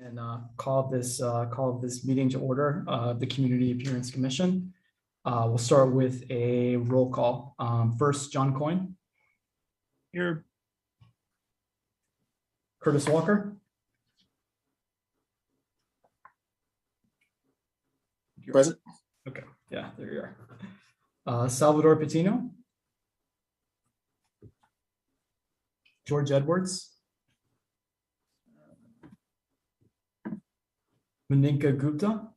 and call this meeting to order, the Community Appearance Commission. We'll start with a roll call. First, John Coyne. Here. Curtis Walker. Present. Okay, yeah, there you are. Salvador Patino. George Edwards. Maninka Gupta.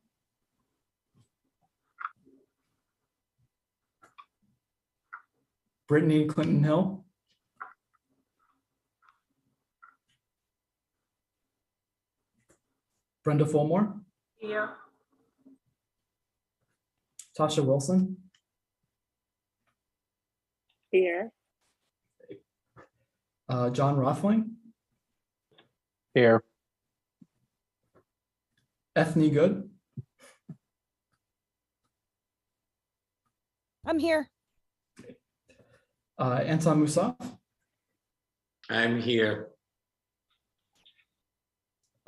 Brittany Clinton Hill. Brenda Fulmore. Here. Tasha Wilson. Here. John Rothling. Here. Ethne Good. I'm here. Anton Musaf. I'm here.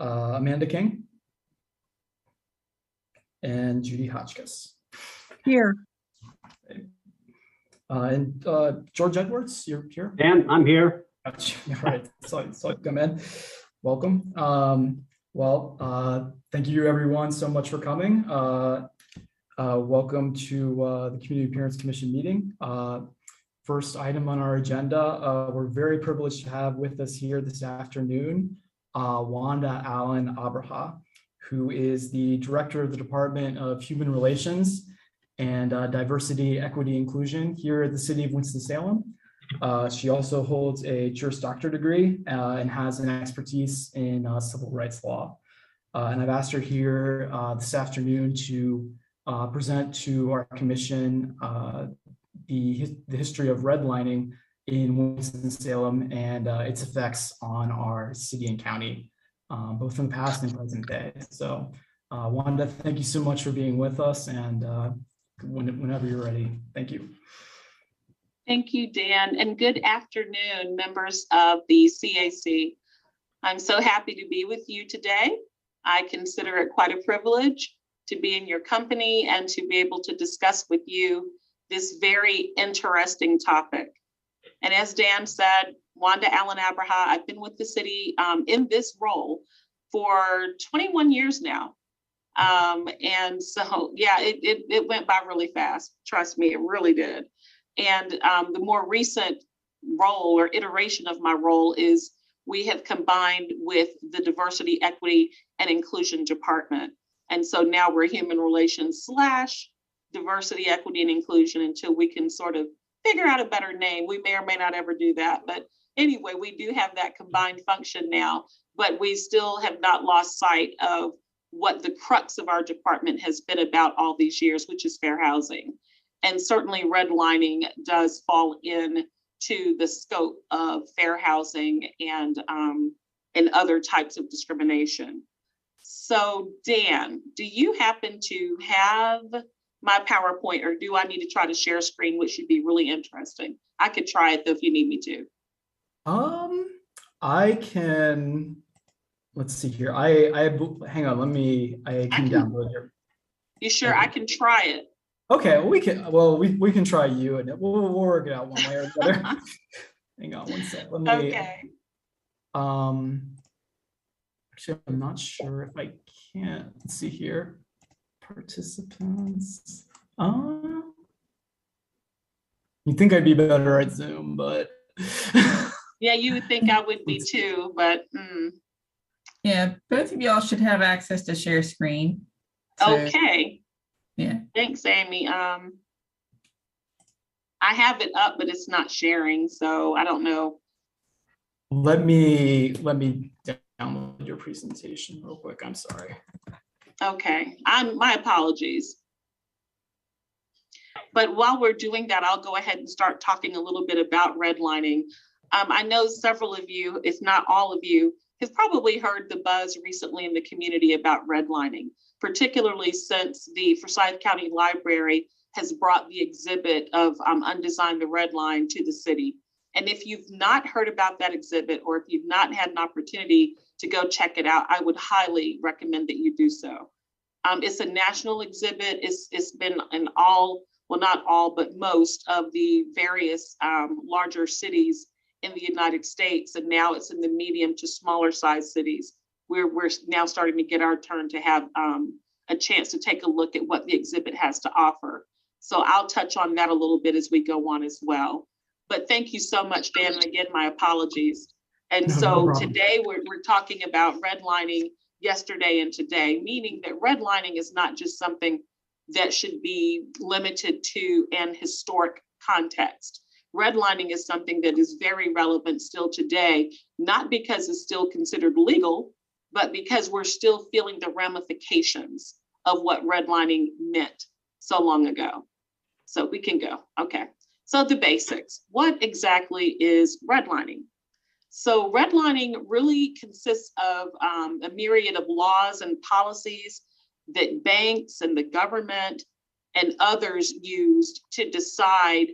Amanda King. And Judy Hotchkiss. Here. And George Edwards, you're here? Dan, I'm here. Gotcha. All right, so come in. Welcome. Thank you everyone so much for coming. Welcome to the Community Appearance Commission meeting. First item on our agenda, we're very privileged to have with us here this afternoon, Wanda Allen Abraha, who is the Director of the Department of Human Relations and Diversity, Equity, Inclusion here at the City of Winston-Salem. She also holds a Juris Doctor degree and has an expertise in civil rights law. And I've asked her here this afternoon to present to our commission the history of redlining in Winston-Salem and its effects on our city and county, both in the past and present day. So Wanda, thank you so much for being with us, and whenever you're ready, thank you. Thank you, Dan, and good afternoon, members of the CAC. I'm so happy to be with you today. I consider it quite a privilege to be in your company and to be able to discuss with you this very interesting topic. And as Dan said, Wanda Allen Abraha, I've been with the city in this role for 21 years now. And so, yeah, it went by really fast. Trust me, it really did. And the more recent role or iteration of my role is we have combined with the Diversity, Equity, and Inclusion Department. And so now we're Human Relations / Diversity, Equity, and Inclusion until we can sort of figure out a better name. We may or may not ever do that. But anyway, we do have that combined function now, but we still have not lost sight of what the crux of our department has been about all these years, which is fair housing. And certainly redlining does fall into the scope of fair housing and other types of discrimination. So Dan, do you happen to have my PowerPoint, or do I need to try to share a screen, which should be really interesting? I could try it though if you need me to. I can, let's see here. Hang on, I can download here. You sure? I can try it. Okay, well, we can try you, and we'll work it out one way or the other. Hang on one sec. Let me. Okay. Actually, I'm not sure if I can. Let's see here. Participants. You'd think I'd be better at Zoom, but. Yeah, you would think I would be too, but. Yeah, both of y'all should have access to share screen. So, okay. Yeah. Thanks, Amy. I have it up, but it's not sharing, so I don't know. Let me download your presentation real quick. I'm sorry. Okay, my apologies. But while we're doing that, I'll go ahead and start talking a little bit about redlining. I know several of you, if not all of you, have probably heard the buzz recently in the community about redlining, particularly since the Forsyth County Library has brought the exhibit of Undesigned the Red Line to the city. And if you've not heard about that exhibit, or if you've not had an opportunity to go check it out, I would highly recommend that you do so. It's a national exhibit. It's been in all, well, not all, but most of the various larger cities in the United States. And now it's in the medium to smaller size cities. We're now starting to get our turn to have a chance to take a look at what the exhibit has to offer. So I'll touch on that a little bit as we go on as well. But thank you so much, Dan. And again, my apologies. And No so problem. today we're talking about redlining yesterday and today, meaning that redlining is not just something that should be limited to an historic context. Redlining is something that is very relevant still today, not because it's still considered legal, but because we're still feeling the ramifications of what redlining meant so long ago. So we can go, okay. So the basics, what exactly is redlining? So redlining really consists of a myriad of laws and policies that banks and the government and others used to decide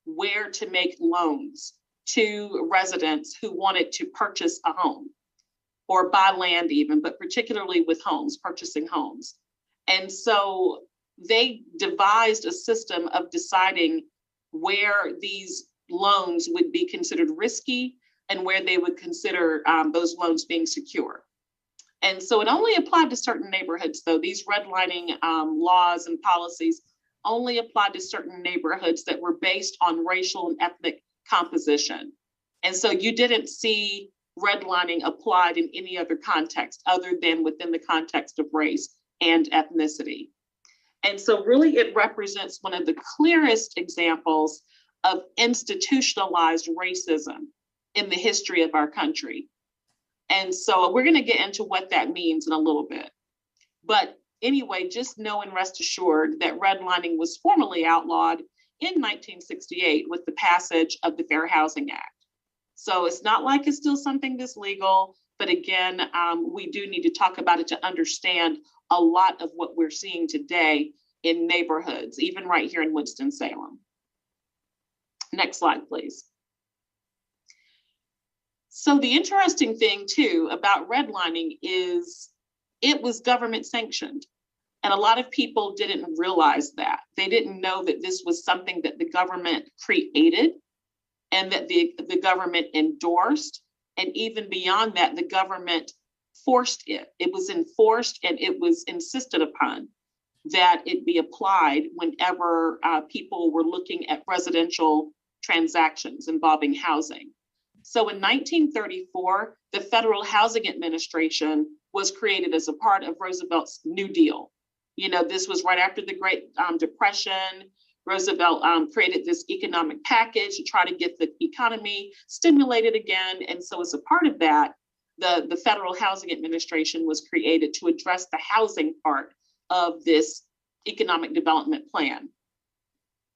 where to make loans to residents who wanted to purchase a home or buy land even, but particularly with homes, purchasing homes. And so they devised a system of deciding where these loans would be considered risky and where they would consider those loans being secure. And so it only applied to certain neighborhoods, though. These redlining laws and policies only applied to certain neighborhoods that were based on racial and ethnic composition. And so you didn't see redlining applied in any other context other than within the context of race and ethnicity. And so really it represents one of the clearest examples of institutionalized racism in the history of our country. And so we're going to get into what that means in a little bit. But anyway, just know and rest assured that redlining was formally outlawed in 1968 with the passage of the Fair Housing Act. So it's not like it's still something that's legal, but again, we do need to talk about it to understand a lot of what we're seeing today in neighborhoods, even right here in Winston-Salem. Next slide, please. So the interesting thing too about redlining is it was government sanctioned. And a lot of people didn't realize that. They didn't know that this was something that the government created and that the government endorsed. And even beyond that, the government forced it. It was enforced and it was insisted upon that it be applied whenever people were looking at residential transactions involving housing. So in 1934, the Federal Housing Administration was created as a part of Roosevelt's New Deal. You know, this was right after the Great Depression. Roosevelt created this economic package to try to get the economy stimulated again. And so as a part of that, the Federal Housing Administration was created to address the housing part of this economic development plan.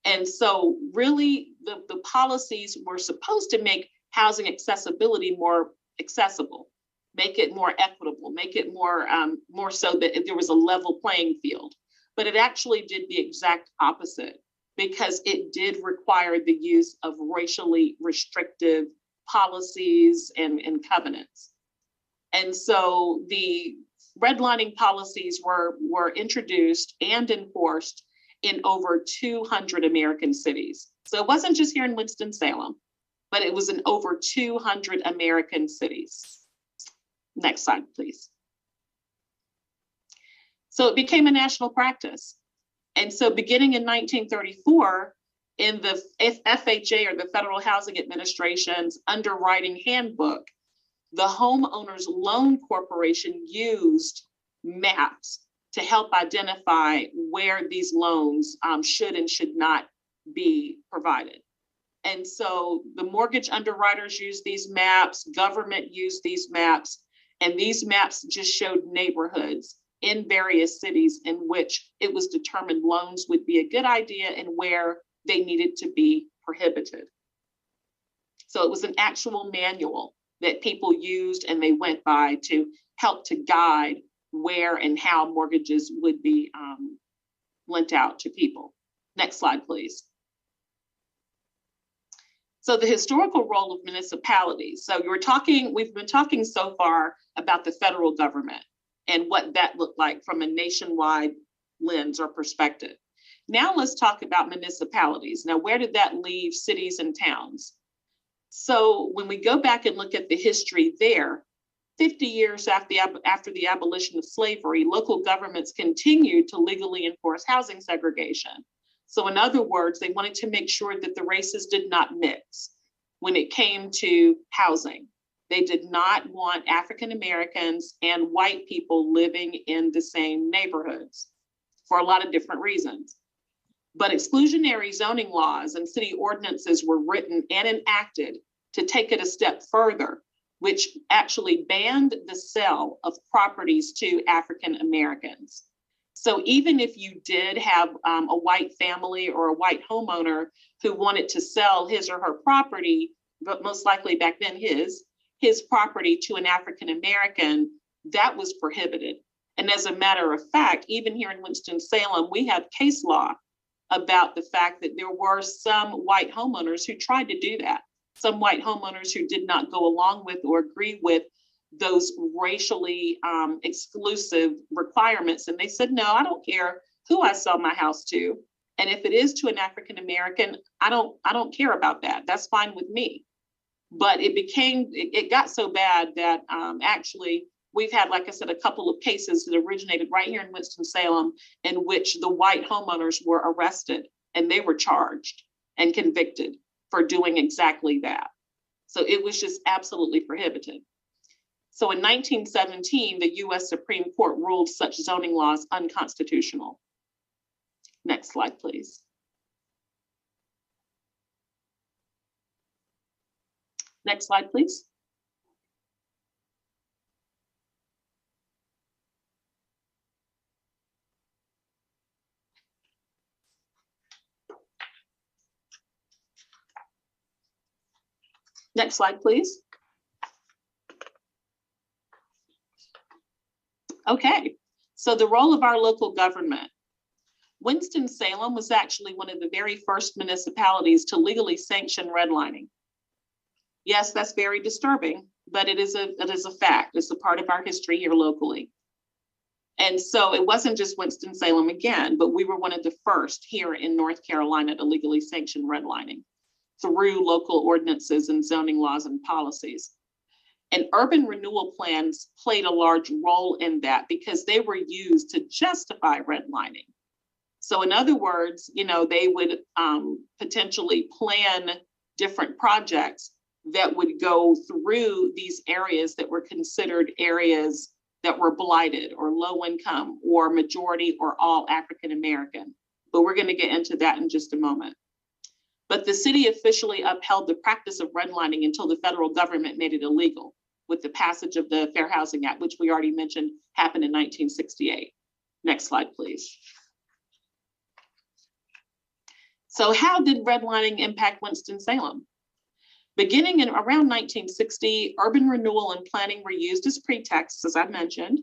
And so really the policies were supposed to make housing accessibility more accessible, make it more equitable, make it more so that there was a level playing field. But it actually did the exact opposite, because it did require the use of racially restrictive policies and covenants. And so the redlining policies were introduced and enforced in over 200 American cities. So it wasn't just here in Winston-Salem, but it was in over 200 American cities. Next slide, please. So it became a national practice. And so beginning in 1934, in the FHA, or the Federal Housing Administration's underwriting handbook, the Homeowners Loan Corporation used maps to help identify where these loans should and should not be provided. And so the mortgage underwriters used these maps, government used these maps, and these maps just showed neighborhoods in various cities in which it was determined loans would be a good idea and where they needed to be prohibited. So it was an actual manual that people used and they went by to help to guide where and how mortgages would be lent out to people. Next slide, please. So the historical role of municipalities. So we've been talking so far about the federal government and what that looked like from a nationwide lens or perspective. Now let's talk about municipalities. Now, where did that leave cities and towns? So when we go back and look at the history there, 50 years after the abolition of slavery, local governments continued to legally enforce housing segregation. So in other words, they wanted to make sure that the races did not mix when it came to housing. They did not want African Americans and white people living in the same neighborhoods for a lot of different reasons. But exclusionary zoning laws and city ordinances were written and enacted to take it a step further, which actually banned the sale of properties to African Americans. So even if you did have a white family or a white homeowner who wanted to sell his or her property, but most likely back then his property to an African American, that was prohibited. And as a matter of fact, even here in Winston-Salem, we have case law about the fact that there were some white homeowners who tried to do that. Some white homeowners who did not go along with or agree with those racially exclusive requirements. And they said, no, I don't care who I sell my house to. And if it is to an African American, I don't care about that. That's fine with me. But it got so bad that actually we've had, like I said, a couple of cases that originated right here in Winston-Salem in which the white homeowners were arrested and they were charged and convicted for doing exactly that. So it was just absolutely prohibited. So in 1917, the US Supreme Court ruled such zoning laws unconstitutional. Next slide, please. Next slide, please. Next slide, please. Okay, so the role of our local government. Winston-Salem was actually one of the very first municipalities to legally sanction redlining. Yes, that's very disturbing, but it is a fact. It's a part of our history here locally. And so it wasn't just Winston-Salem again, but we were one of the first here in North Carolina to legally sanction redlining through local ordinances and zoning laws and policies. And urban renewal plans played a large role in that because they were used to justify redlining. So in other words, they would potentially plan different projects that would go through these areas that were considered areas that were blighted or low income or majority or all African American. But we're going to get into that in just a moment. But the city officially upheld the practice of redlining until the federal government made it illegal with the passage of the Fair Housing Act, which we already mentioned happened in 1968. Next slide, please. So how did redlining impact Winston-Salem? Beginning in around 1960, urban renewal and planning were used as pretexts, as I mentioned,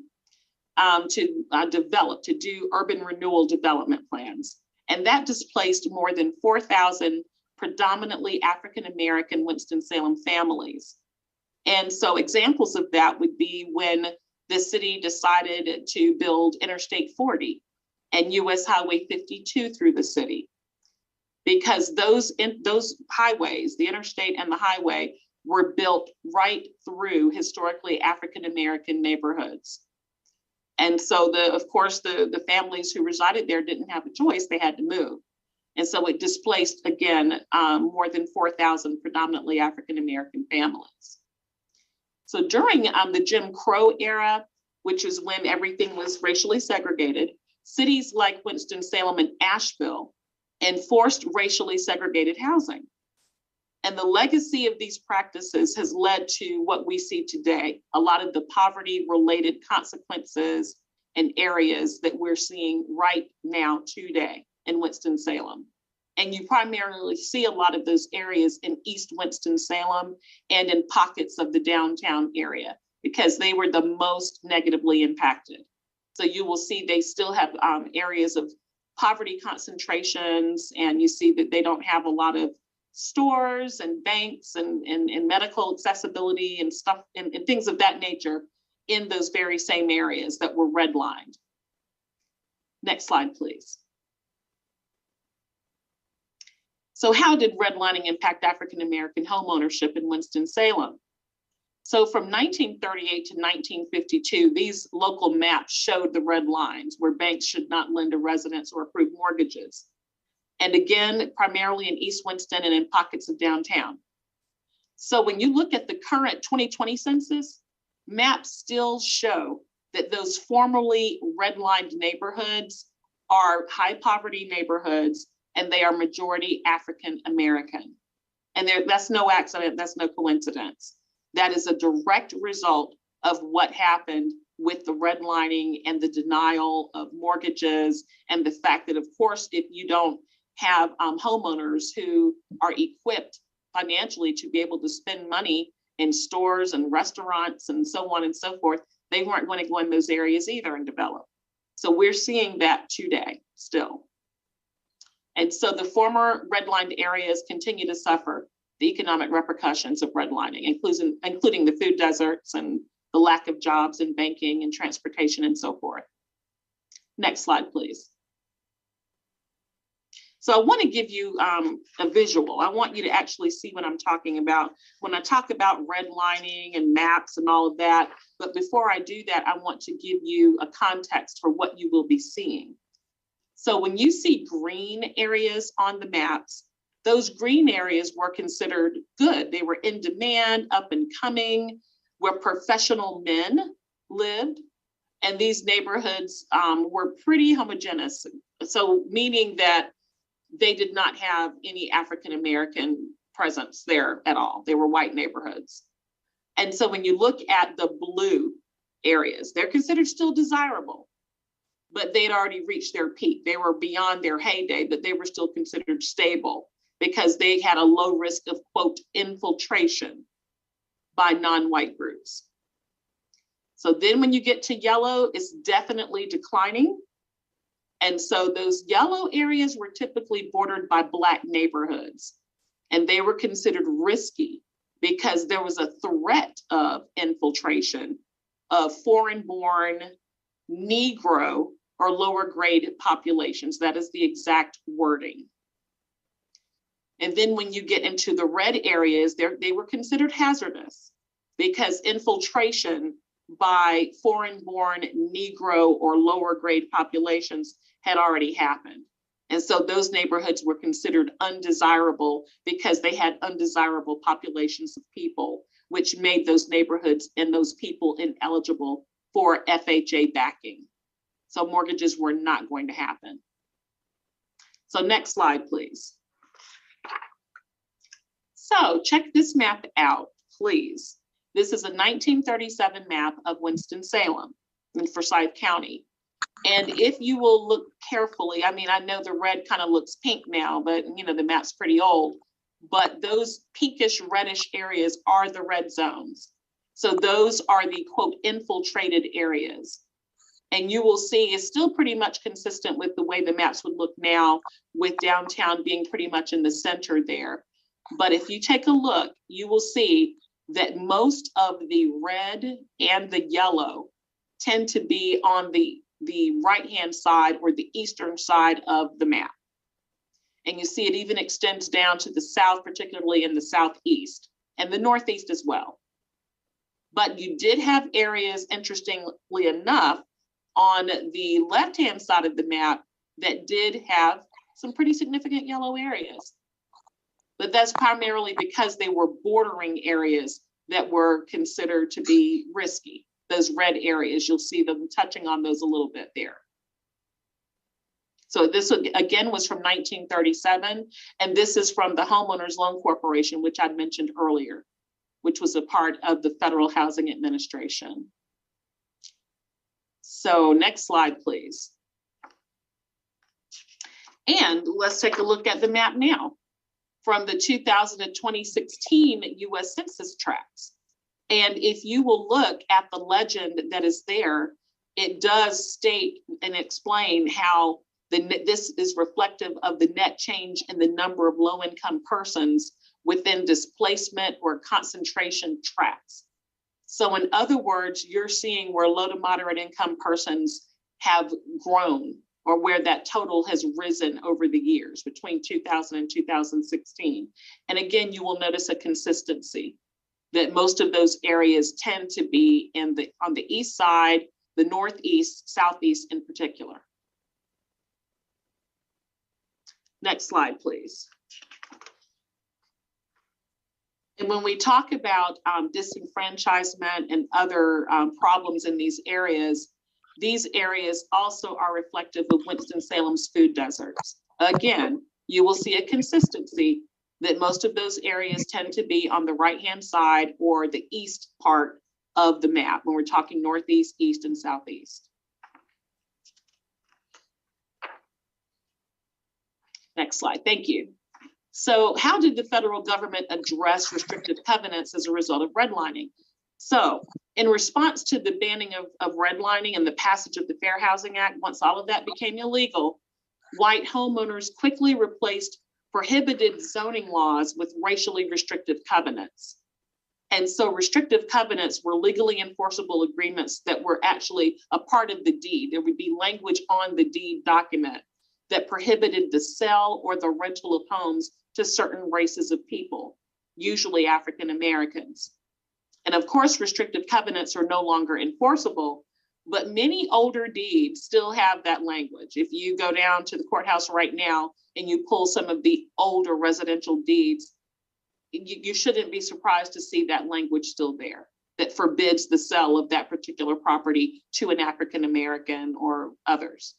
to do urban renewal development plans. And that displaced more than 4,000 predominantly African-American Winston-Salem families. And so examples of that would be when the city decided to build Interstate 40 and US Highway 52 through the city. Because those highways, the interstate and the highway, were built right through historically African-American neighborhoods. And so of course, the families who resided there didn't have a choice, they had to move. And so it displaced, again, more than 4,000 predominantly African-American families. So during the Jim Crow era, which is when everything was racially segregated, cities like Winston-Salem and Asheville enforced racially segregated housing. And the legacy of these practices has led to what we see today, a lot of the poverty-related consequences and areas that we're seeing right now today in Winston-Salem. And you primarily see a lot of those areas in East Winston-Salem and in pockets of the downtown area because they were the most negatively impacted. So you will see they still have areas of poverty concentrations, and you see that they don't have a lot of stores and banks and medical accessibility and stuff and things of that nature in those very same areas that were redlined. Next slide, please. So how did redlining impact African-American homeownership in Winston-Salem? So from 1938 to 1952, these local maps showed the red lines where banks should not lend to residents or approve mortgages. And again, primarily in East Winston and in pockets of downtown. So when you look at the current 2020 census, maps still show that those formerly redlined neighborhoods are high poverty neighborhoods and they are majority African American. And that's no accident, that's no coincidence. That is a direct result of what happened with the redlining and the denial of mortgages and the fact that, of course, if you don't have homeowners who are equipped financially to be able to spend money in stores and restaurants and so on and so forth, they weren't going to go in those areas either and develop. So we're seeing that today still. And so the former redlined areas continue to suffer the economic repercussions of redlining, including the food deserts and the lack of jobs in banking and transportation and so forth. Next slide, please. So I want to give you a visual. I want you to actually see what I'm talking about when I talk about redlining and maps and all of that. But before I do that, I want to give you a context for what you will be seeing. So when you see green areas on the maps, those green areas were considered good. They were in demand, up and coming, where professional men lived. And these neighborhoods were pretty homogeneous. So meaning that they did not have any African-American presence there at all. They were white neighborhoods. And so when you look at the blue areas, they're considered still desirable, but they'd already reached their peak. They were beyond their heyday, but they were still considered stable because they had a low risk of, quote, infiltration by non-white groups. So then when you get to yellow, it's definitely declining. And so those yellow areas were typically bordered by Black neighborhoods, and they were considered risky because there was a threat of infiltration of foreign-born, Negro, or lower grade populations. That is the exact wording. And then when you get into the red areas, they were considered hazardous because infiltration by foreign-born Negro or lower grade populations had already happened. And so those neighborhoods were considered undesirable because they had undesirable populations of people, which made those neighborhoods and those people ineligible for FHA backing. So mortgages were not going to happen. So next slide, please. So check this map out, please. This is a 1937 map of Winston-Salem in Forsyth County. And if you will look carefully, I mean, I know the red kind of looks pink now, but you know, the map's pretty old, but those pinkish reddish areas are the red zones. So those are the, quote, infiltrated areas. And you will see it's still pretty much consistent with the way the maps would look now, with downtown being pretty much in the center there. But if you take a look, you will see that most of the red and the yellow tend to be on the right-hand side or the eastern side of the map. And you see it even extends down to the south, particularly in the southeast and the northeast as well. But you did have areas, interestingly enough, on the left-hand side of the map that did have some pretty significant yellow areas. But that's primarily because they were bordering areas that were considered to be risky. Those red areas, you'll see them touching on those a little bit there. So this again was from 1937, and this is from the Homeowners Loan Corporation, which I mentioned earlier, which was a part of the Federal Housing Administration. So next slide, please. And let's take a look at the map now from the 2000 to 2016 US Census Tracts. And if you will look at the legend that is there, it does state and explain how This is reflective of the net change in the number of low-income persons within displacement or concentration tracts. So in other words, you're seeing where low to moderate income persons have grown, or where that total has risen over the years between 2000 and 2016. And again, you will notice a consistency that most of those areas tend to be on the east side, the northeast, southeast in particular. Next slide, please. And when we talk about disenfranchisement and other problems in these areas also are reflective of Winston-Salem's food deserts. Again, you will see a consistency that most of those areas tend to be on the right-hand side or the east part of the map when we're talking northeast, east, and southeast. Next slide, thank you. So how did the federal government address restrictive covenants as a result of redlining? So in response to the banning of redlining and the passage of the Fair Housing Act, once all of that became illegal, white homeowners quickly replaced prohibited zoning laws with racially restrictive covenants. And so restrictive covenants were legally enforceable agreements that were actually a part of the deed. There would be language on the deed document that prohibited the sale or the rental of homes to certain races of people, usually African Americans. And of course, restrictive covenants are no longer enforceable, but many older deeds still have that language. If you go down to the courthouse right now and you pull some of the older residential deeds, you shouldn't be surprised to see that language still there that forbids the sale of that particular property to an African American or others.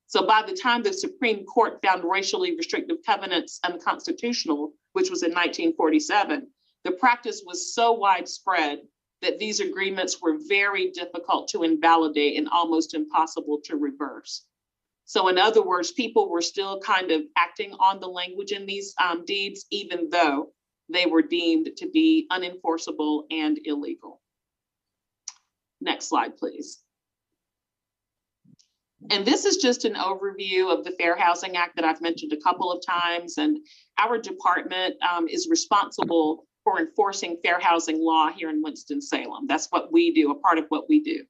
So by the time the Supreme Court found racially restrictive covenants unconstitutional, which was in 1947, the practice was so widespread that these agreements were very difficult to invalidate and almost impossible to reverse. So in other words, people were still kind of acting on the language in these deeds, even though they were deemed to be unenforceable and illegal. Next slide, please. And this is just an overview of the Fair Housing Act that I've mentioned a couple of times. And our department is responsible for enforcing fair housing law here in Winston-Salem. That's what we do, a part of what we do.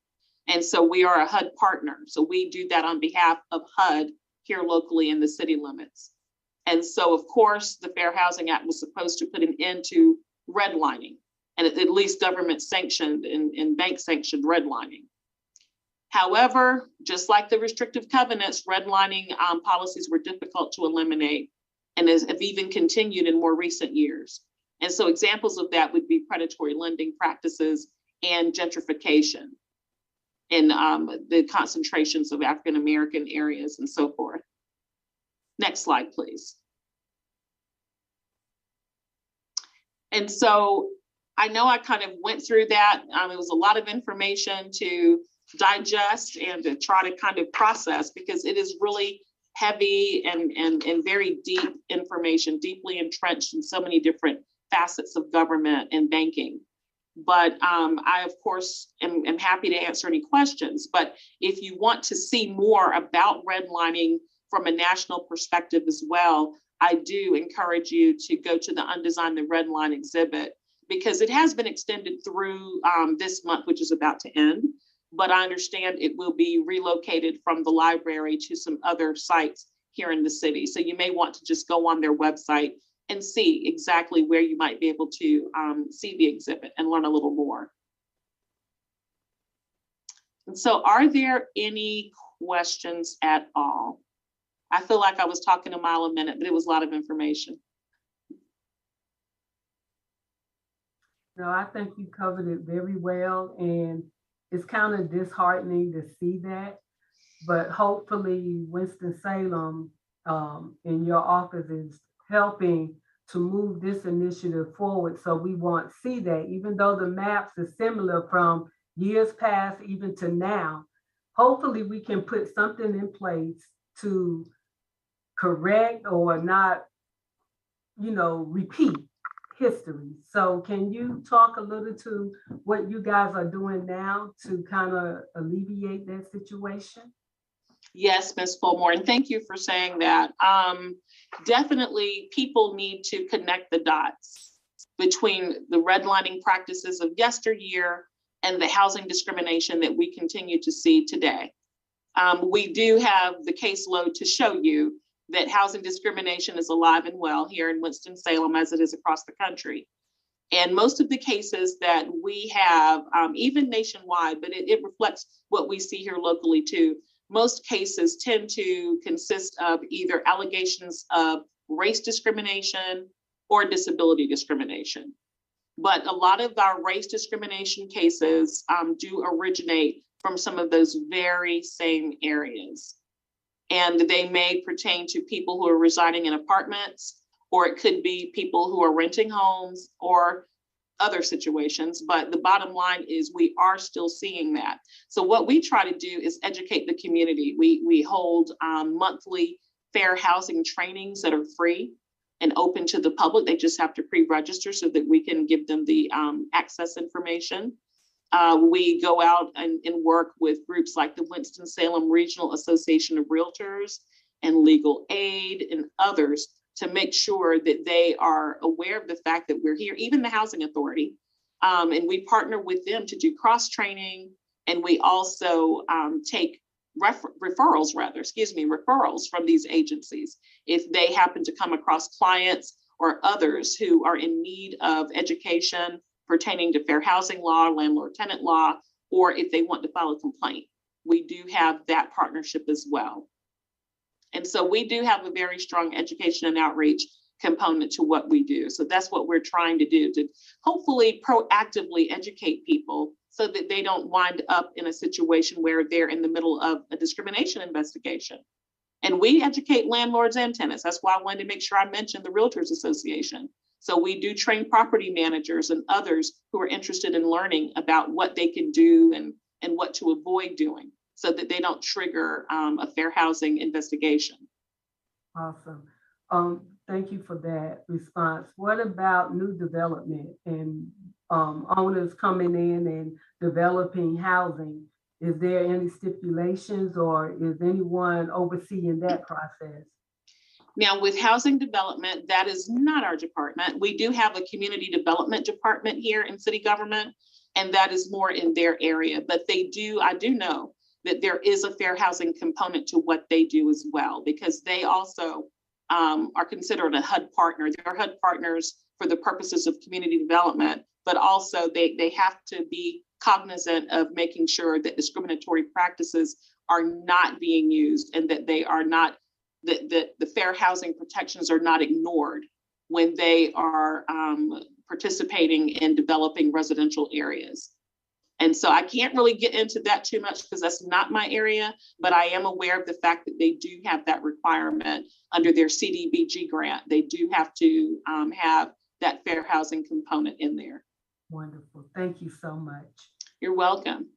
And so we are a HUD partner. So we do that on behalf of HUD here locally in the city limits. And so of course, the Fair Housing Act was supposed to put an end to redlining, and at least government sanctioned and bank sanctioned redlining. However, just like the restrictive covenants, redlining policies were difficult to eliminate and have even continued in more recent years. And so examples of that would be predatory lending practices and gentrification in the concentrations of African American areas and so forth. Next slide, please. And so I know I kind of went through that. It was a lot of information to digest and to try to kind of process, because it is really heavy and very deep information, deeply entrenched in so many different facets of government and banking. But I, of course, am happy to answer any questions. But if you want to see more about redlining from a national perspective as well, I do encourage you to go to the Undesign the Redline exhibit, because it has been extended through this month, which is about to end. But I understand it will be relocated from the library to some other sites here in the city. So you may want to just go on their website and see exactly where you might be able to see the exhibit and learn a little more. And so are there any questions at all? I feel like I was talking a mile a minute, but it was a lot of information. No, I think you covered it very well, and it's kind of disheartening to see that, but hopefully Winston-Salem in your office is helping to move this initiative forward. So we won't see that, even though the maps are similar from years past, even to now. Hopefully we can put something in place to correct or not, repeat history. So can you talk a little to what you guys are doing now to kind of alleviate that situation? Yes, Ms. Fulmore, and thank you for saying that. Definitely, people need to connect the dots between the redlining practices of yesteryear and the housing discrimination that we continue to see today. We do have the caseload to show you that housing discrimination is alive and well here in Winston-Salem as it is across the country. And most of the cases that we have, even nationwide, but it reflects what we see here locally too. Most cases tend to consist of either allegations of race discrimination or disability discrimination. But a lot of our race discrimination cases do originate from some of those very same areas. And they may pertain to people who are residing in apartments, or it could be people who are renting homes or other situations. But the bottom line is we are still seeing that. So what we try to do is educate the community. We hold monthly fair housing trainings that are free and open to the public. They just have to pre-register so that we can give them the access information. We go out and work with groups like the Winston-Salem Regional Association of Realtors and Legal Aid and others to make sure that they are aware of the fact that we're here, even the Housing Authority. And we partner with them to do cross-training. And we also take referrals from these agencies if they happen to come across clients or others who are in need of education pertaining to fair housing law, landlord-tenant law, or if they want to file a complaint. We do have that partnership as well. And so we do have a very strong education and outreach component to what we do. So that's what we're trying to do, to hopefully proactively educate people so that they don't wind up in a situation where they're in the middle of a discrimination investigation. And we educate landlords and tenants. That's why I wanted to make sure I mentioned the Realtors Association. So we do train property managers and others who are interested in learning about what they can do and what to avoid doing so that they don't trigger a fair housing investigation. Awesome. Thank you for that response. What about new development and owners coming in and developing housing? Is there any stipulations or is anyone overseeing that process? Now, with housing development, that is not our department. We do have a community development department here in city government, and that is more in their area. But I do know that there is a fair housing component to what they do as well, because they also are considered a HUD partner. They're HUD partners for the purposes of community development, but also they have to be cognizant of making sure that discriminatory practices are not being used and that they are not, that the fair housing protections are not ignored when they are participating in developing residential areas. And so I can't really get into that too much because that's not my area, but I am aware of the fact that they do have that requirement under their CDBG grant. They do have to have that fair housing component in there. Wonderful. Thank you so much. You're welcome.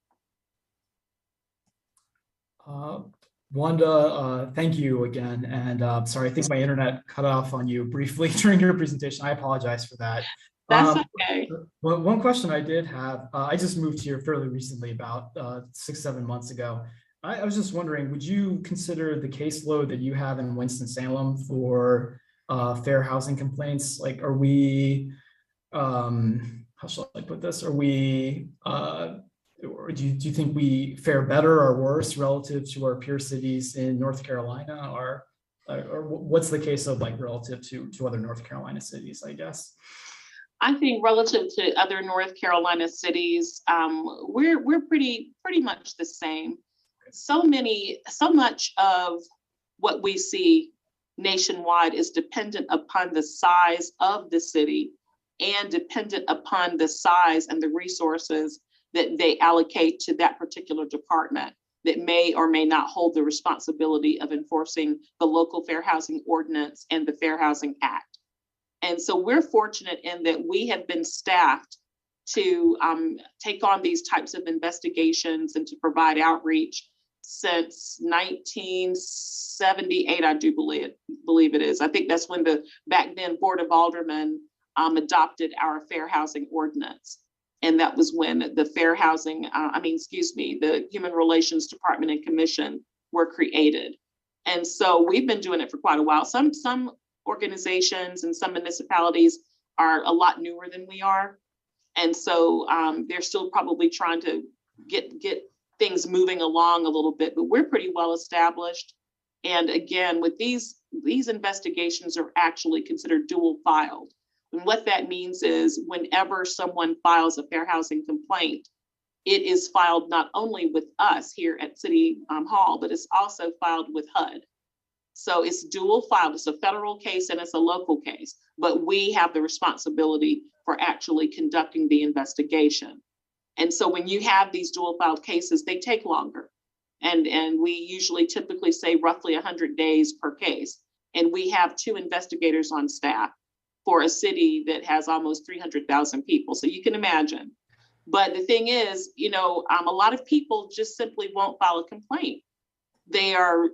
Wanda, thank you again. And sorry, I think my internet cut off on you briefly during your presentation. I apologize for that. That's okay. Well, one question I did have, I just moved here fairly recently, about 6-7 months ago. I was just wondering, would you consider the caseload that you have in Winston-Salem for fair housing complaints? Like, are we, how shall I put this? Are we, or do you think we fare better or worse relative to our peer cities in North Carolina, or what's the case of like relative to other North Carolina cities, I guess? I think relative to other North Carolina cities, we're pretty much the same. So much of what we see nationwide is dependent upon the size of the city and dependent upon the size and the resources that they allocate to that particular department that may or may not hold the responsibility of enforcing the local Fair Housing Ordinance and the Fair Housing Act. And so we're fortunate in that we have been staffed to take on these types of investigations and to provide outreach since 1978, I do believe it is. I think that's when the back then Board of Aldermen adopted our Fair Housing Ordinance. And that was when the the Human Relations Department and Commission were created. And so we've been doing it for quite a while. Some organizations and some municipalities are a lot newer than we are. And so they're still probably trying to get things moving along a little bit, but we're pretty well established. And again, with these investigations are actually considered dual filed. And what that means is whenever someone files a fair housing complaint, it is filed not only with us here at City Hall, but it's also filed with HUD. So it's dual filed. It's a federal case and it's a local case, but we have the responsibility for actually conducting the investigation. And so when you have these dual filed cases, they take longer. And we usually typically say roughly 100 days per case. And we have 2 investigators on staff for a city that has almost 300,000 people. So you can imagine. But the thing is, you know, a lot of people just simply won't file a complaint. They are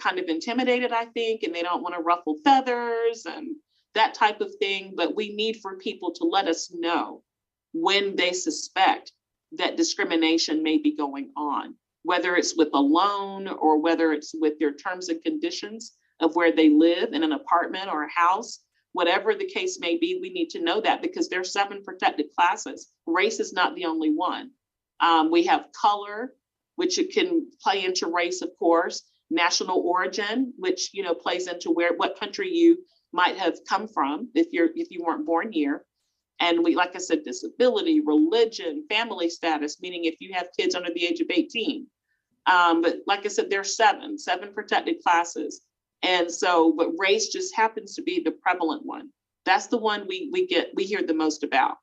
kind of intimidated, I think, and they don't want to ruffle feathers and that type of thing. But we need for people to let us know when they suspect that discrimination may be going on, whether it's with a loan or whether it's with their terms and conditions of where they live in an apartment or a house. Whatever the case may be, we need to know that because there are 7 protected classes. Race is not the only one. We have color, which it can play into race, of course. National origin, which plays into what country you might have come from if you weren't born here. And we, like I said, disability, religion, family status, meaning if you have kids under the age of 18. But like I said, there are 7 protected classes. And so, but race just happens to be the prevalent one. That's the one we hear the most about.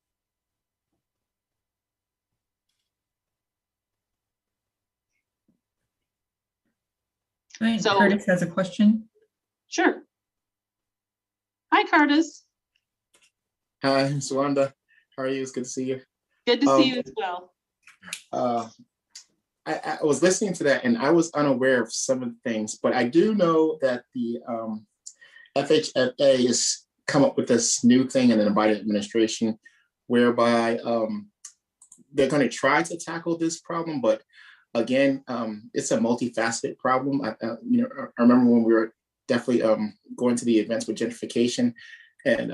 I think So- Curtis has a question. Sure. Hi, Curtis. Hi, Ms. Wanda. How are you? It's good to see you. Good to see you as well. I was listening to that and I was unaware of some of the things, but I do know that the FHFA has come up with this new thing in the Biden administration whereby they're going to try to tackle this problem, but again, it's a multifaceted problem. I remember when we were definitely going to the events with gentrification, and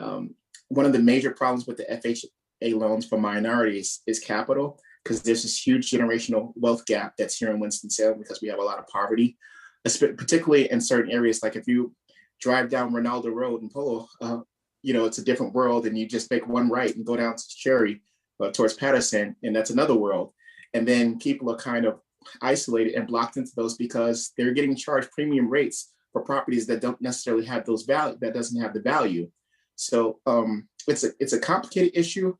one of the major problems with the FHA loans for minorities is capital, because there's this huge generational wealth gap that's here in Winston-Salem because we have a lot of poverty, particularly in certain areas. Like if you drive down Ronaldo Road in Polo, it's a different world, and you just make one right and go down to Cherry towards Patterson, and that's another world. And then people are kind of isolated and blocked into those because they're getting charged premium rates for properties that don't necessarily have those value, that doesn't have the value. So it's a complicated issue.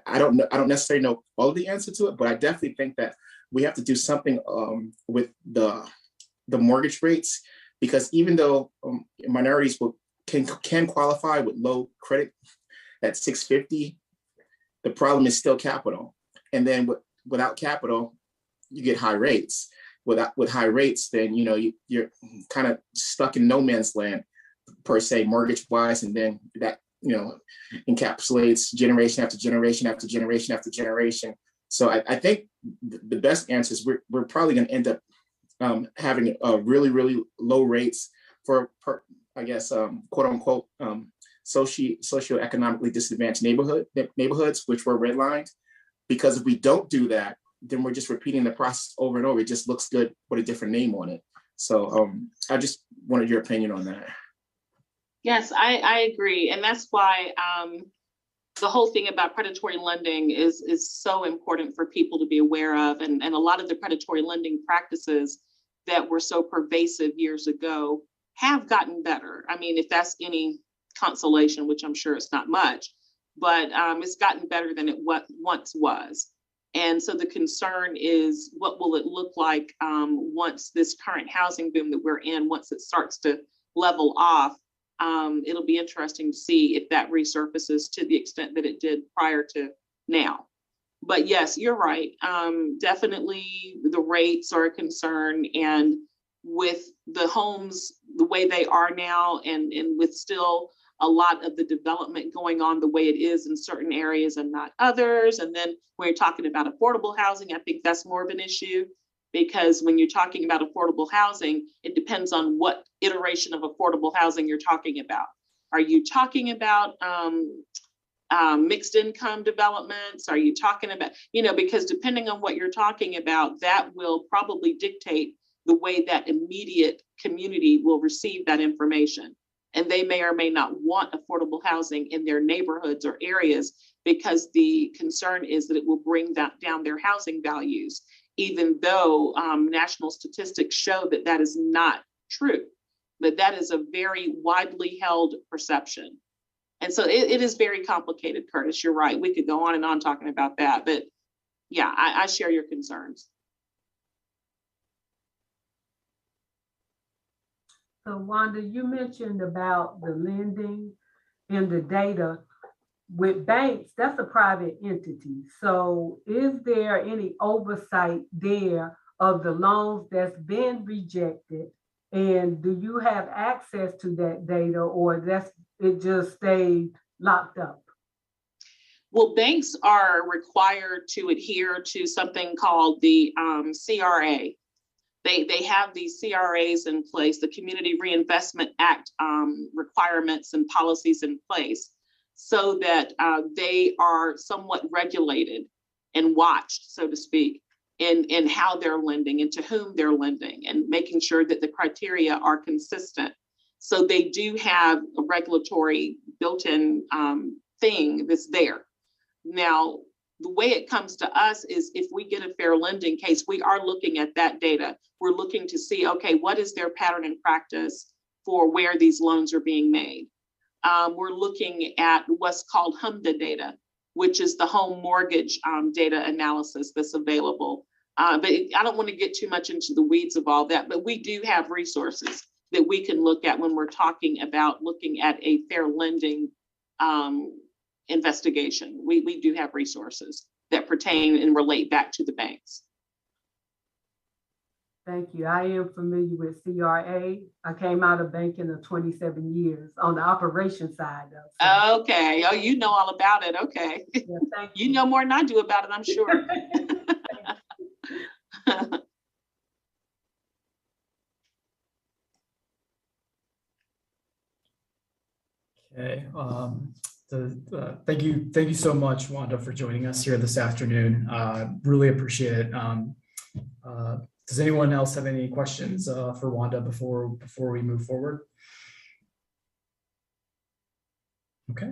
I don't necessarily know all of the answer to it, but I definitely think that we have to do something with the mortgage rates, because even though minorities can qualify with low credit at 650, the problem is still capital. And then without capital, you get high rates. With high rates, then you're kind of stuck in no man's land per se, mortgage wise, and then that encapsulates generation after generation after generation after generation. So I think the best answer is we're probably going to end up having really, really low rates for I guess, quote unquote, socioeconomically disadvantaged neighborhoods, which were redlined. Because if we don't do that, then we're just repeating the process over and over. It just looks good with a different name on it. So I just wanted your opinion on that. Yes, I agree. And that's why the whole thing about predatory lending is so important for people to be aware of. And a lot of the predatory lending practices that were so pervasive years ago have gotten better. I mean, if that's any consolation, which I'm sure it's not much, but it's gotten better than it once was. And so the concern is, what will it look like once this current housing boom that we're in, once it starts to level off? It'll be interesting to see if that resurfaces to the extent that it did prior to now. But yes, you're right. Definitely the rates are a concern, and with the homes the way they are now, and with still a lot of the development going on the way it is in certain areas and not others. And then when you're talking about affordable housing, I think that's more of an issue. because when you're talking about affordable housing, it depends on what iteration of affordable housing you're talking about. Are you talking about mixed income developments? Are you talking about, because depending on what you're talking about, that will probably dictate the way that immediate community will receive that information. And they may or may not want affordable housing in their neighborhoods or areas because the concern is that it will bring down their housing values, even though national statistics show that that is not true. But that is a very widely held perception. And so it is very complicated, Curtis. You're right. We could go on and on talking about that. But yeah, I share your concerns. So Wanda, you mentioned about the lending and the data. With banks, that's a private entity. So is there any oversight there of the loans that's been rejected? And do you have access to that data, or it just stayed locked up? Well, banks are required to adhere to something called the CRA. They have these CRAs in place, the Community Reinvestment Act requirements and policies in place, so that they are somewhat regulated and watched, so to speak, in how they're lending and to whom they're lending, and making sure that the criteria are consistent. So they do have a regulatory built-in thing that's there. Now, the way it comes to us is if we get a fair lending case, we are looking at that data. We're looking to see, okay, what is their pattern and practice for where these loans are being made? We're looking at what's called HMDA data, which is the home mortgage data analysis that's available. But I don't want to get too much into the weeds of all that, but we do have resources that we can look at when we're talking about looking at a fair lending investigation. We do have resources that pertain and relate back to the banks. Thank you. I am familiar with CRA. I came out of banking of 27 years on the operation side. So. Okay. Oh, you know all about it. Okay. Yeah, thank you. You know more than I do about it, I'm sure. Okay. Thank you so much, Wanda, for joining us here this afternoon. Really appreciate it. Does anyone else have any questions for Wanda before we move forward? Okay.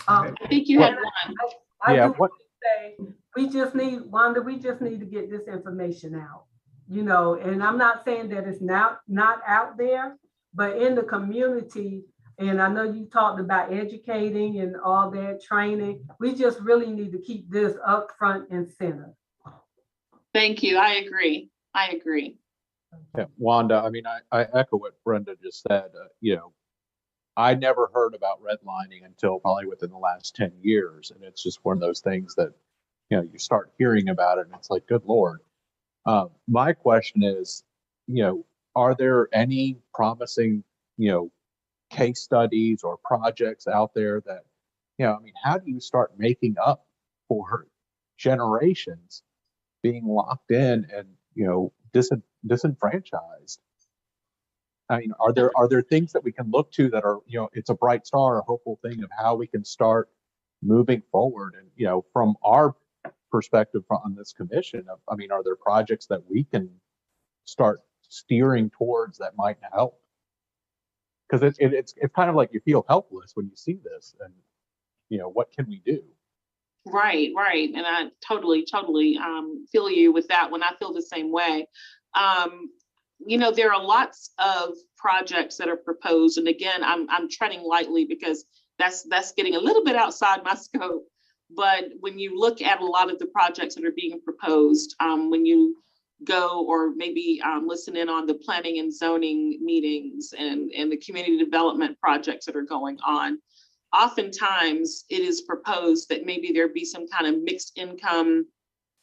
I think you had one. I what? Say, we just need, Wanda, we just need to get this information out, and I'm not saying that it's not out there, but in the community. And I know you talked about educating and all that training. We just really need to keep this up front and center. Thank you. I agree. Yeah, Wanda, I mean, I echo what Brenda just said. I never heard about redlining until probably within the last 10 years. And it's just one of those things that, you start hearing about it and it's like, good Lord. My question is, are there any promising, case studies or projects out there that, how do you start making up for generations being locked in and, disenfranchised? I mean, are there things that we can look to that are, it's a bright star, a hopeful thing of how we can start moving forward? And, from our perspective on this commission, are there projects that we can start steering towards that might help? Because it's kind of like you feel helpless when you see this, and what can we do? Right. And I totally feel you with that one. I feel the same way. There are lots of projects that are proposed, and again, I'm treading lightly because that's getting a little bit outside my scope. But when you look at a lot of the projects that are being proposed, when you go or maybe listen in on the planning and zoning meetings and the community development projects that are going on, oftentimes it is proposed that maybe there be some kind of mixed income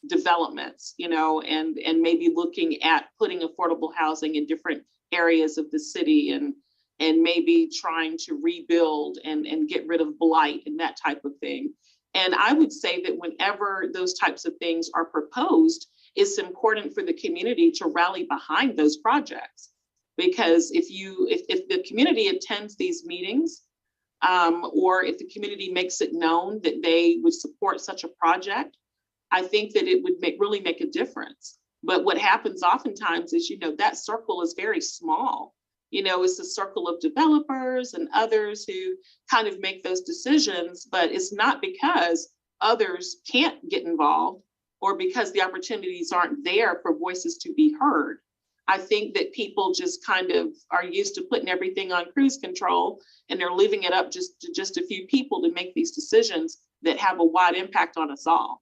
developments, and maybe looking at putting affordable housing in different areas of the city and maybe trying to rebuild and get rid of blight and that type of thing. And I would say that whenever those types of things are proposed, it's important for the community to rally behind those projects. Because if the community attends these meetings, or if the community makes it known that they would support such a project, I think that it would really make a difference. But what happens oftentimes is, that circle is very small. It's a circle of developers and others who kind of make those decisions, but it's not because others can't get involved or because the opportunities aren't there for voices to be heard. I think that people just kind of are used to putting everything on cruise control, and they're leaving it up to just a few people to make these decisions that have a wide impact on us all.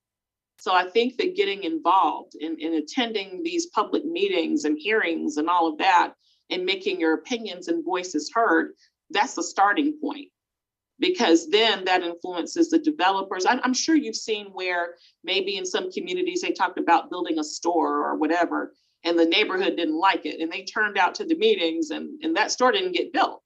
So I think that getting involved in attending these public meetings and hearings and all of that, and making your opinions and voices heard, that's the starting point. Because then that influences the developers. I'm sure you've seen where maybe in some communities they talked about building a store or whatever, and the neighborhood didn't like it, and they turned out to the meetings, and that store didn't get built.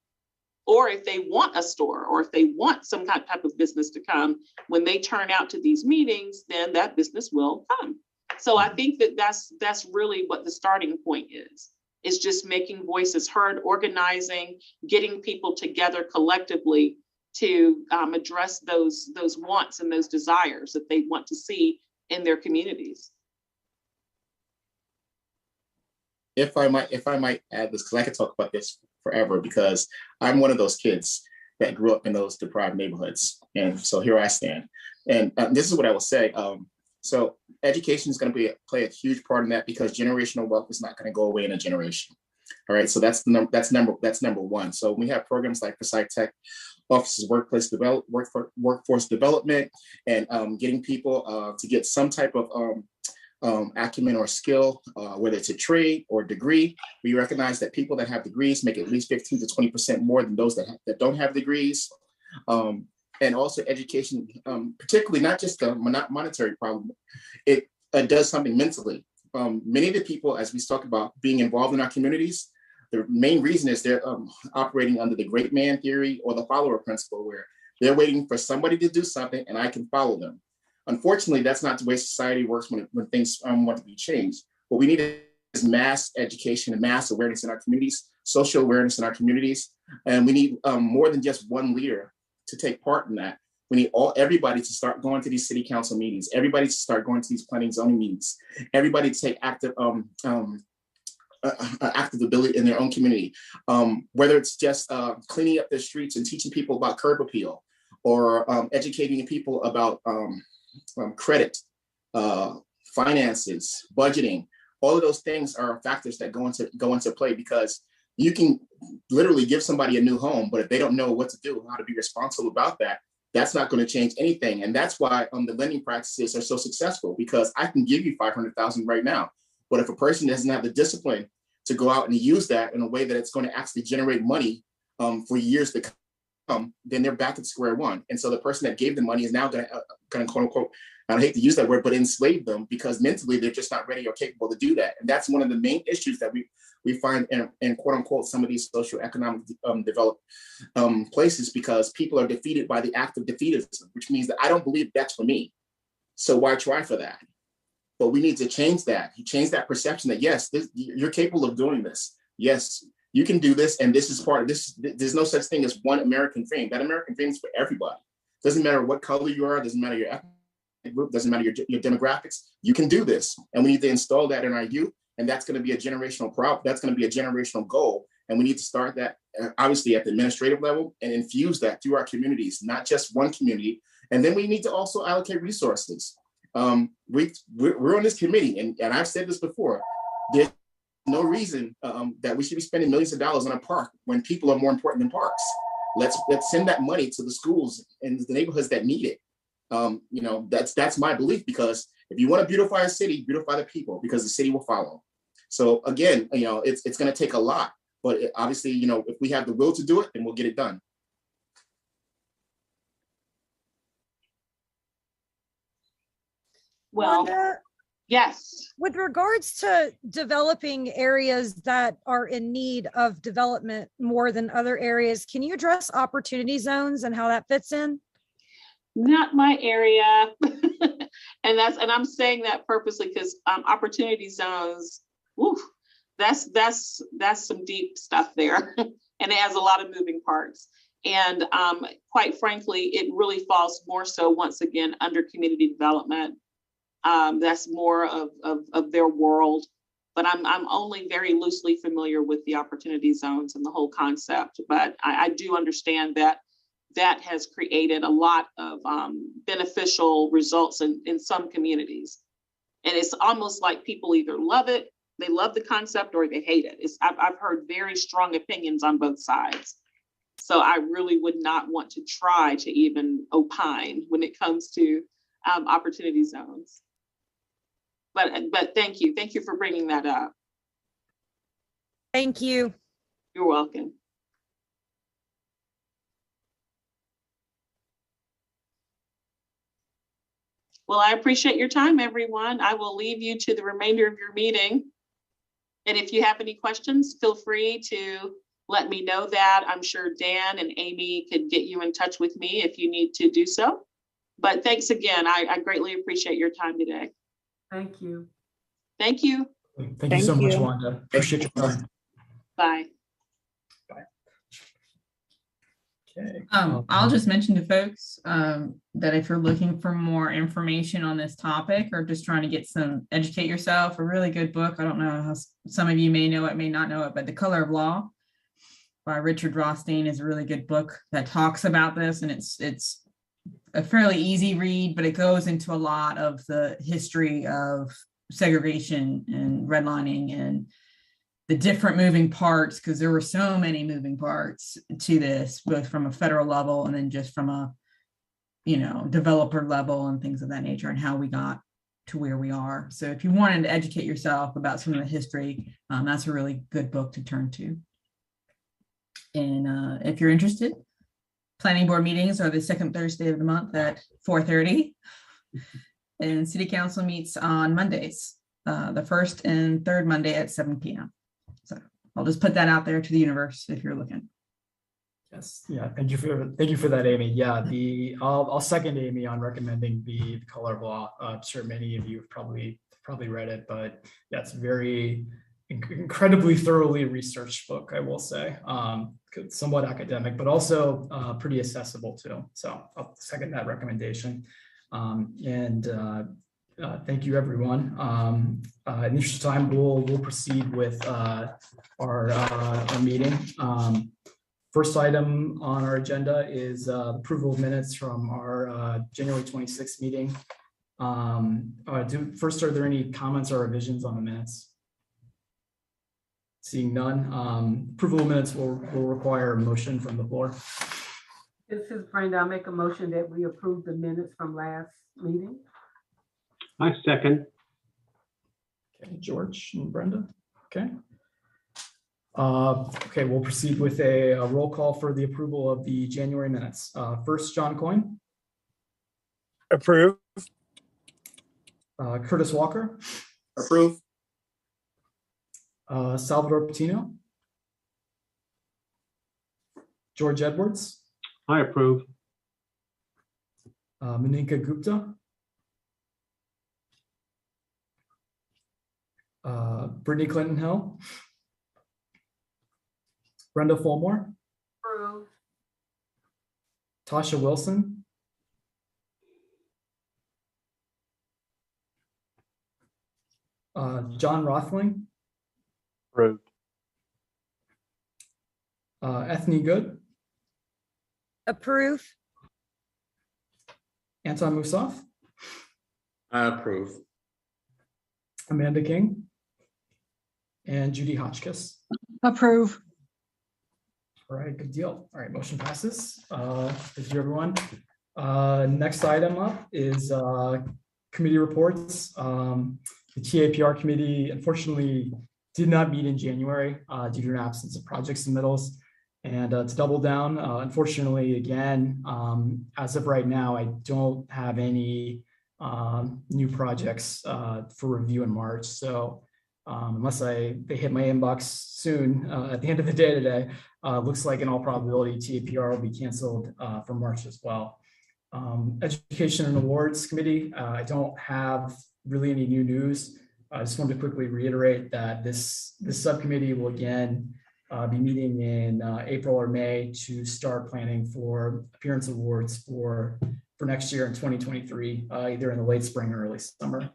Or if they want a store, or if they want some type of business to come, when they turn out to these meetings, then that business will come. So I think that that's really what the starting point is. It's just making voices heard, organizing, getting people together collectively to address those wants and those desires that they want to see in their communities. If I might add this, because I could talk about this forever, because I'm one of those kids that grew up in those deprived neighborhoods. And so here I stand. And this is what I will say. So education is going to play a huge part in that, because generational wealth is not going to go away in a generation. All right, so that's number one. So we have programs like Forsyth Tech Office's workforce development, and getting people to get some type of acumen or skill, whether it's a trade or degree. We recognize that people that have degrees make at least 15 to 20% more than those that don't have degrees. And also education, particularly not just a monetary problem, it does something mentally. Many of the people, as we talk about being involved in our communities, the main reason is they're operating under the great man theory or the follower principle, where they're waiting for somebody to do something and I can follow them. Unfortunately, that's not the way society works when things want to be changed. What we need is mass education and mass awareness in our communities, social awareness in our communities. And we need more than just one leader to take part in that. We need everybody to start going to these city council meetings, everybody to start going to these planning zoning meetings, everybody to take active ability in their own community, whether it's just cleaning up their streets and teaching people about curb appeal, or educating people about credit, finances, budgeting. All of those things are factors that go into play, because you can literally give somebody a new home, but if they don't know what to do, how to be responsible about that, that's not going to change anything. And that's why the lending practices are so successful, because I can give you $500,000 right now, but if a person doesn't have the discipline to go out and use that in a way that it's going to actually generate money for years to come, then they're back at square one. And so the person that gave the money is now going to quote unquote, I hate to use that word, but enslave them, because mentally they're just not ready or capable to do that. And that's one of the main issues that we find in quote unquote some of these socioeconomic developed places, because people are defeated by the act of defeatism, which means that I don't believe that's for me, so why try for that? But we need to change that. You change that perception that yes, you're capable of doing this. Yes, you can do this, and this is part of this. There's no such thing as one American dream. That American dream is for everybody. Doesn't matter what color you are, doesn't matter your ethnic group, doesn't matter your demographics. You can do this, and we need to install that in our youth. And that's going to be a generational problem. That's going to be a generational goal, and we need to start that obviously at the administrative level and infuse that through our communities, not just one community. And then we need to also allocate resources. We're on this committee, and I've said this before. There's no reason that we should be spending millions of dollars on a park when people are more important than parks. Let's send that money to the schools and the neighborhoods that need it. That's my belief, because if you want to beautify a city, beautify the people, because the city will follow. So again, it's going to take a lot, but obviously, if we have the will to do it, then we'll get it done. Well, Wanda, yes. with regards to developing areas that are in need of development more than other areas, can you address opportunity zones and how that fits in? Not my area. And I'm saying that purposely because opportunity zones, woof, that's some deep stuff there. And it has a lot of moving parts. And quite frankly, it really falls more so once again under community development. That's more of their world. But I'm only very loosely familiar with the opportunity zones and the whole concept. But I do understand that has created a lot of beneficial results in some communities. And it's almost like people either love it, they love the concept, or they hate it. I've heard very strong opinions on both sides. So I really would not want to try to even opine when it comes to opportunity zones. But thank you. Thank you for bringing that up. Thank you. You're welcome. Well, I appreciate your time, everyone. I will leave you to the remainder of your meeting. And if you have any questions, feel free to let me know that. I'm sure Dan and Amy could get you in touch with me if you need to do so. But thanks again. I greatly appreciate your time today. Thank you. Thank you. Thank you so much, Wanda. Appreciate your time. Bye. Okay. I'll just mention to folks that if you're looking for more information on this topic or just trying to educate yourself, a really good book. I don't know how some of you may know it, may not know it, but The Color of Law by Richard Rothstein is a really good book that talks about this, and it's a fairly easy read, but it goes into a lot of the history of segregation and redlining and the different moving parts, because there were so many moving parts to this, both from a federal level and then just from a, developer level and things of that nature, and how we got to where we are. So if you wanted to educate yourself about some of the history, that's a really good book to turn to. And if you're interested, planning board meetings are the second Thursday of the month at 4:30. And city council meets on Mondays, the first and third Monday at 7 p.m. So I'll just put that out there to the universe if you're looking. Yes. Yeah. Thank you for that, Amy. Yeah. I'll second Amy on recommending the Color of Law. I'm sure many of you have probably read it, but yeah, it's a very incredibly thoroughly researched book, I will say. Somewhat academic, but also pretty accessible too. So I'll second that recommendation. Thank you, everyone. In the interest of time, we'll proceed with our meeting. First item on our agenda is approval of minutes from our January 26th meeting. First, are there any comments or revisions on the minutes? Seeing none, approval of minutes will require a motion from the floor. This is Brenda. I'll make a motion that we approve the minutes from last meeting. I second. Okay, George and Brenda. Okay. Okay, we'll proceed with a roll call for the approval of the January minutes. First, John Coyne. Approve. Curtis Walker. Approve. Salvador Patino. George Edwards. I approve. Maninka Gupta. Brittany Clinton Hill. Brenda Fulmore. Approve. Tasha Wilson. John Rothling. Approved. Ethne Good. Approve. Anton Musaf. I approve. Amanda King. And Judy Hotchkiss. Approve. All right, good deal. All right, motion passes. Thank you, everyone. Next item up is committee reports. The TAPR committee unfortunately did not meet in January due to an absence of project submittals. And to double down, unfortunately, again, as of right now, I don't have any new projects for review in March. So unless they hit my inbox soon at the end of the day today, looks like in all probability TAPR will be canceled for March as well. Education and Awards Committee, I don't have really any new news. I just wanted to quickly reiterate that this subcommittee will again be meeting in April or May to start planning for appearance awards for next year in 2023, either in the late spring or early summer.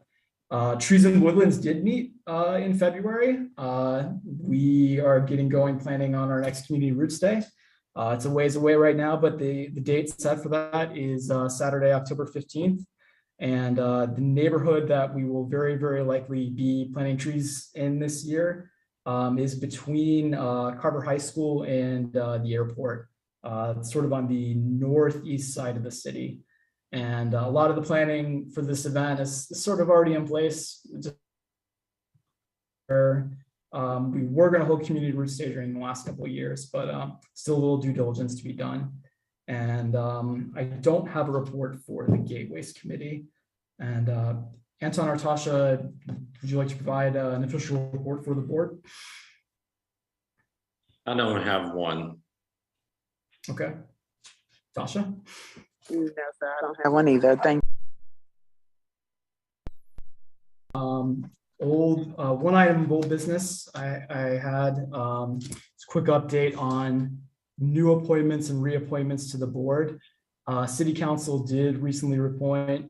Trees and Woodlands did meet in February. We are getting going planning on our next Community Roots Day. It's a ways away right now, but the date set for that is Saturday, October 15th. And the neighborhood that we will very, very likely be planting trees in this year is between Carver High School and the airport, sort of on the northeast side of the city. And a lot of the planning for this event is sort of already in place. We were going to hold Community Roots Day during the last couple of years, but still a little due diligence to be done. And I don't have a report for the Gateways Committee. And Anton or Tasha, would you like to provide an official report for the board? I don't have one. Okay. Tasha? No, sir, I don't have one either. Thank you. One item of old business I had a quick update on new appointments and reappointments to the board. City Council did recently appoint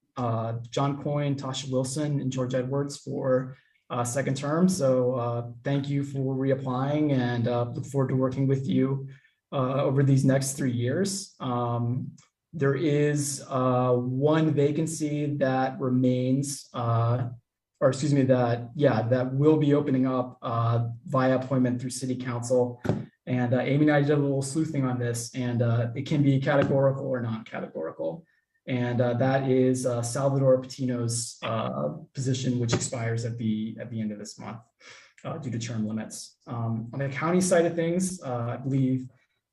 John Coyne, Tasha Wilson, and George Edwards for second term. So thank you for reapplying, and look forward to working with you over these next 3 years. There is one vacancy that remains, that will be opening up via appointment through City Council. And Amy and I did a little sleuthing on this, and it can be categorical or non-categorical. And that is Salvador Patino's position, which expires at the end of this month due to term limits. On the county side of things, I believe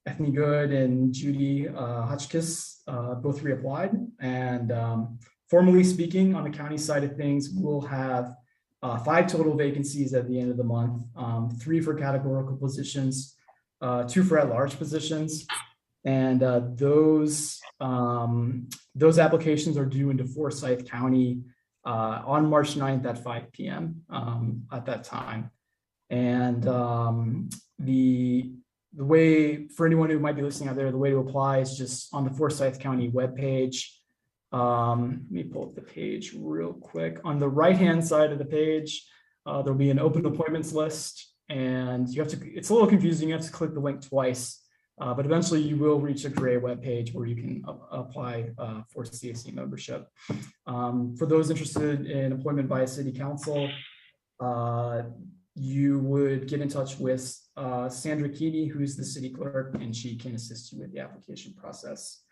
Ethne Good and Judy Hotchkiss both reapplied. And formally speaking, on the county side of things, we'll have 5 total vacancies at the end of the month, 3 for categorical positions, 2 for at-large positions, and those applications are due into Forsyth County on March 9th at 5 p.m. At that time. And the way, for anyone who might be listening out there, the way to apply is just on the Forsyth County webpage. Let me pull up the page real quick. On the right-hand side of the page, there'll be an open appointments list, and you have to, it's a little confusing, you have to click the link twice, but eventually you will reach a gray webpage where you can apply for CAC membership. For those interested in appointment by a city council, you would get in touch with Sandra Keeney, who's the city clerk, and she can assist you with the application process.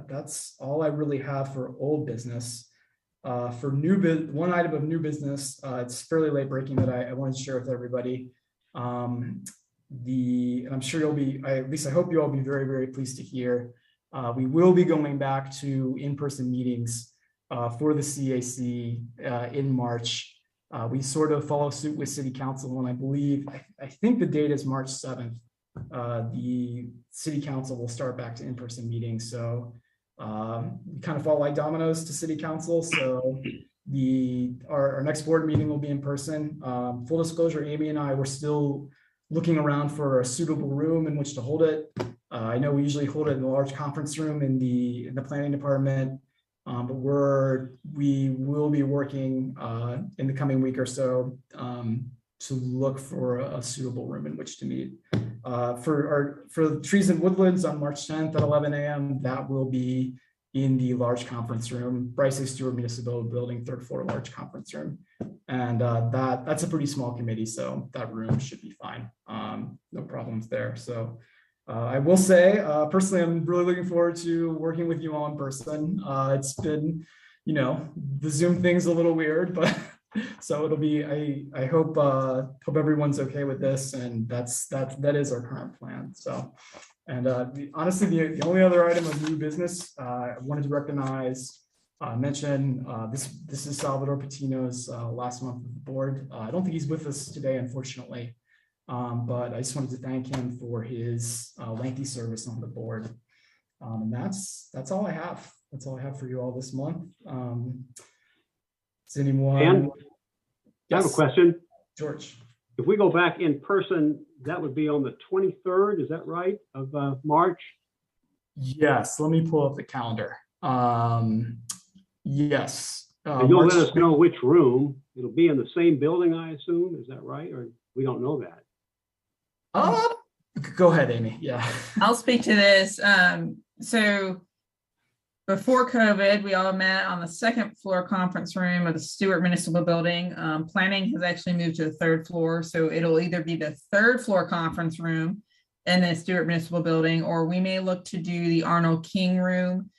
That's all I really have for old business. For one item of new business, it's fairly late breaking that I wanted to share with everybody. And I'm sure you'll be, at least I hope you all be very, very pleased to hear. We will be going back to in-person meetings for the CAC in March. We sort of follow suit with City Council, and I believe, I think the date is March 7th. The City Council will start back to in-person meetings. So we kind of fall like dominoes to City Council. So our next board meeting will be in person. Full disclosure, Amy and I were still looking around for a suitable room in which to hold it. I know we usually hold it in the large conference room in the planning department, but we will be working in the coming week or so to look for a suitable room in which to meet. For Trees and Woodlands on March 10th at 11 a.m., that will be in the large conference room, Bryce A. Stewart Municipal Building, 3rd floor large conference room. And that's a pretty small committee, so that room should be fine. No problems there. So I will say, personally, I'm really looking forward to working with you all in person. It's been, the Zoom thing's a little weird, but so it'll be, I hope everyone's okay with this, and that is our current plan. So, and honestly, the only other item of new business I wanted to mention, this is Salvador Patino's last month of the board. I don't think he's with us today, unfortunately. but I just wanted to thank him for his lengthy service on the board. And that's all I have. That's all I have for you all this month. Does anyone? Dan? I have a Yes, question. George. If we go back in person, that would be on the 23rd, is that right, of March? Yes, let me pull up the calendar. Yes. And you'll March- let us know which room. It'll be in the same building, I assume, is that right? Or we don't know that? Go ahead, Amy. Yeah. I'll speak to this. So before COVID, we all met on the second floor conference room of the Stewart Municipal Building. Planning has actually moved to the third floor. So it'll either be the third floor conference room in the Stewart Municipal Building, or we may look to do the Arnold King Room,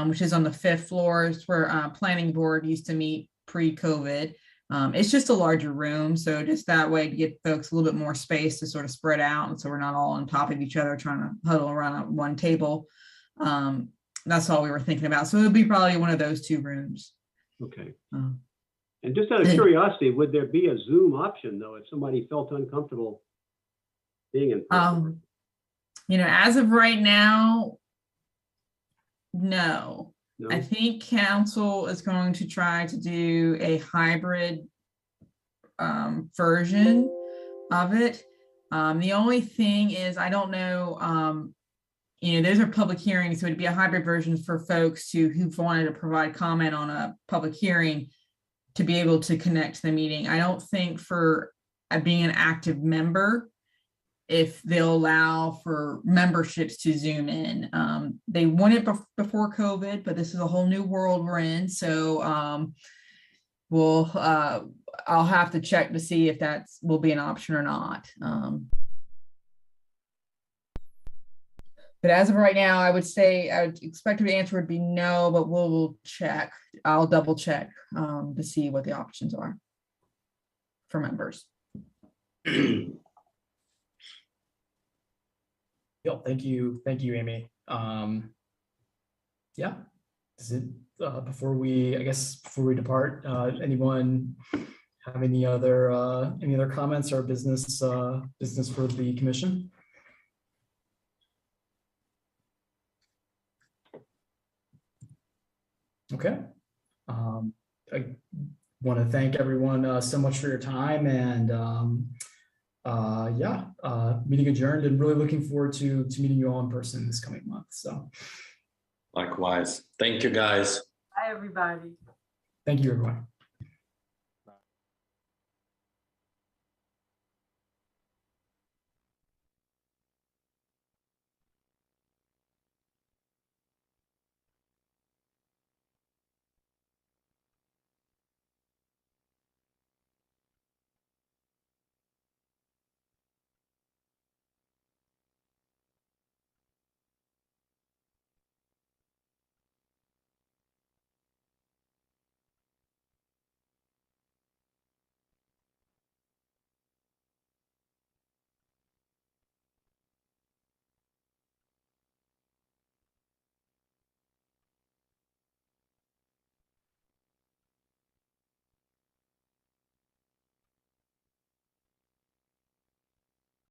which is on the fifth floor. It's where planning board used to meet pre-COVID. It's just a larger room. So just that way to get folks a little bit more space to sort of spread out. And so we're not all on top of each other trying to huddle around one table. That's all we were thinking about. So it'll be probably one of those two rooms. Okay. And just out of curiosity, would there be a Zoom option though, if somebody felt uncomfortable being in person? As of right now, no. No? I think council is going to try to do a hybrid version of it. The only thing is, I don't know, those are public hearings, so it'd be a hybrid version for folks who've wanted to provide comment on a public hearing to be able to connect to the meeting. I don't think for being an active member, if they'll allow for memberships to Zoom in. They won it before COVID, but this is a whole new world we're in. So I'll have to check to see if that will be an option or not. But as of right now, I would expect the answer would be no, but we'll check. I'll double check to see what the options are for members. Yep. Thank you, Amy. Yeah. Is it before we depart? Anyone have any other comments or business for the commission? Okay. I want to thank everyone so much for your time, and meeting adjourned, and really looking forward to meeting you all in person this coming month. So Likewise. Thank you, guys. Bye, everybody. thank you, everyone.